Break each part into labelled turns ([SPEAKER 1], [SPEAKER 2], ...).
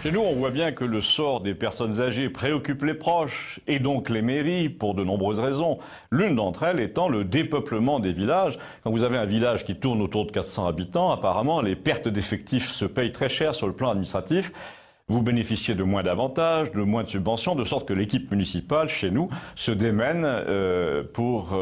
[SPEAKER 1] Chez nous, on voit bien que le sort des personnes âgées préoccupe les proches et donc les mairies pour de nombreuses raisons. L'une d'entre elles étant le dépeuplement des villages. Quand vous avez un village qui tourne autour de 400 habitants, apparemment les pertes d'effectifs se payent très cher sur le plan administratif. Vous bénéficiez de moins d'avantages, de moins de subventions, de sorte que l'équipe municipale, chez nous, se démène pour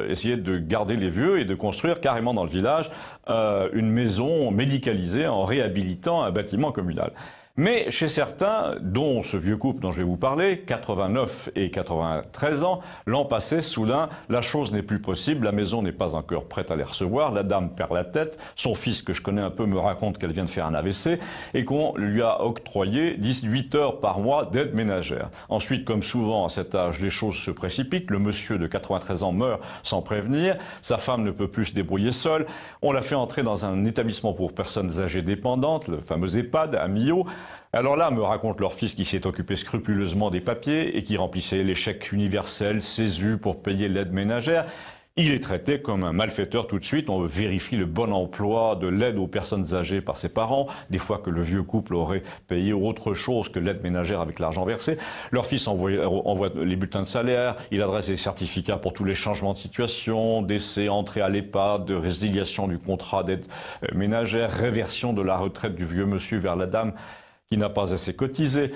[SPEAKER 1] essayer de garder les vieux et de construire carrément dans le village une maison médicalisée en réhabilitant un bâtiment communal. Mais chez certains, dont ce vieux couple dont je vais vous parler, 89 et 93 ans, l'an passé, soudain, la chose n'est plus possible, la maison n'est pas encore prête à les recevoir, la dame perd la tête, son fils, que je connais un peu, me raconte qu'elle vient de faire un AVC, et qu'on lui a octroyé 18 heures par mois d'aide ménagère. Ensuite, comme souvent à cet âge, les choses se précipitent, le monsieur de 93 ans meurt sans prévenir, sa femme ne peut plus se débrouiller seule, on l'a fait entrer dans un établissement pour personnes âgées dépendantes, le fameux EHPAD, à Millau. Alors là, me raconte leur fils qui s'est occupé scrupuleusement des papiers et qui remplissait les chèques universels, CESU pour payer l'aide ménagère. Il est traité comme un malfaiteur tout de suite. On vérifie le bon emploi de l'aide aux personnes âgées par ses parents, des fois que le vieux couple aurait payé autre chose que l'aide ménagère avec l'argent versé. Leur fils envoie les bulletins de salaire, il adresse des certificats pour tous les changements de situation, décès, entrée à l'EHPAD, de résiliation du contrat d'aide ménagère, réversion de la retraite du vieux monsieur vers la dame qui n'a pas assez cotisé.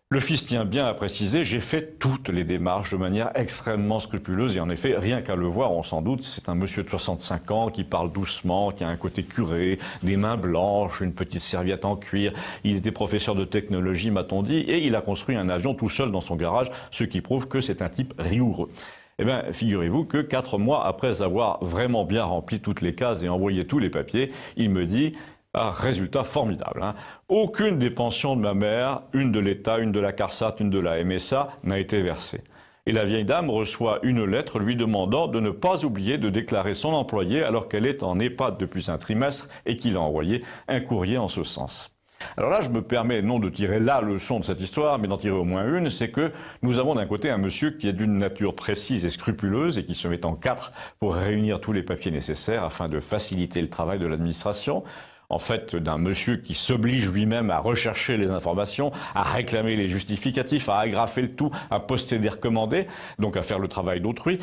[SPEAKER 1] Le fils tient bien à préciser, j'ai fait toutes les démarches de manière extrêmement scrupuleuse et en effet, rien qu'à le voir, on s'en doute, c'est un monsieur de 65 ans qui parle doucement, qui a un côté curé, des mains blanches, une petite serviette en cuir. Il était professeur de technologie, m'a-t-on dit, et il a construit un avion tout seul dans son garage, ce qui prouve que c'est un type rigoureux. Eh bien, figurez-vous que 4 mois après avoir vraiment bien rempli toutes les cases et envoyé tous les papiers, il me dit... Ah, résultat formidable, hein. Aucune des pensions de ma mère, une de l'État, une de la CARSAT, une de la MSA, n'a été versée. Et la vieille dame reçoit une lettre lui demandant de ne pas oublier de déclarer son employé alors qu'elle est en EHPAD depuis un trimestre et qu'il a envoyé un courrier en ce sens. Alors là, je me permets non de tirer la leçon de cette histoire, mais d'en tirer au moins une, c'est que nous avons d'un côté un monsieur qui est d'une nature précise et scrupuleuse et qui se met en quatre pour réunir tous les papiers nécessaires afin de faciliter le travail de l'administration. En fait, d'un monsieur qui s'oblige lui-même à rechercher les informations, à réclamer les justificatifs, à agrafer le tout, à poster des recommandés, donc à faire le travail d'autrui.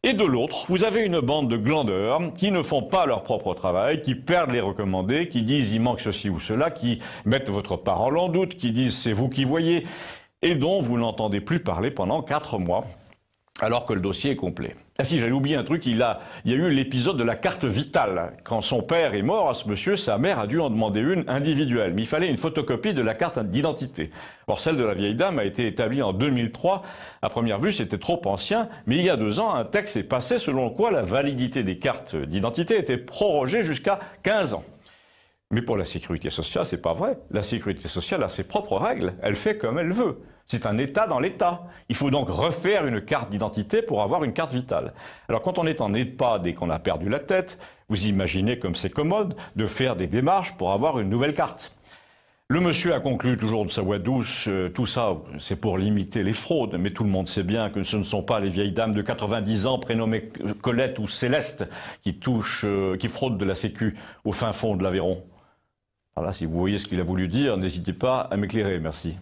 [SPEAKER 1] Et de l'autre, vous avez une bande de glandeurs qui ne font pas leur propre travail, qui perdent les recommandés, qui disent il manque ceci ou cela, qui mettent votre parole en doute, qui disent c'est vous qui voyez, et dont vous n'entendez plus parler pendant 4 mois. Alors que le dossier est complet. Ah si, j'allais oublier un truc, il y a eu l'épisode de la carte vitale. Quand son père est mort à ce monsieur, sa mère a dû en demander une individuelle. Mais il fallait une photocopie de la carte d'identité. Or, celle de la vieille dame a été établie en 2003. À première vue, c'était trop ancien. Mais il y a 2 ans, un texte est passé selon quoi la validité des cartes d'identité était prorogée jusqu'à 15 ans. Mais pour la sécurité sociale, c'est pas vrai. La sécurité sociale a ses propres règles. Elle fait comme elle veut. C'est un État dans l'État. Il faut donc refaire une carte d'identité pour avoir une carte vitale. Alors quand on est en EHPAD et qu'on a perdu la tête, vous imaginez comme c'est commode de faire des démarches pour avoir une nouvelle carte. Le monsieur a conclu toujours de sa voix douce, tout ça c'est pour limiter les fraudes, mais tout le monde sait bien que ce ne sont pas les vieilles dames de 90 ans prénommées Colette ou Céleste qui fraudent de la sécu au fin fond de l'Aveyron. Alors là, si vous voyez ce qu'il a voulu dire, n'hésitez pas à m'éclairer, merci.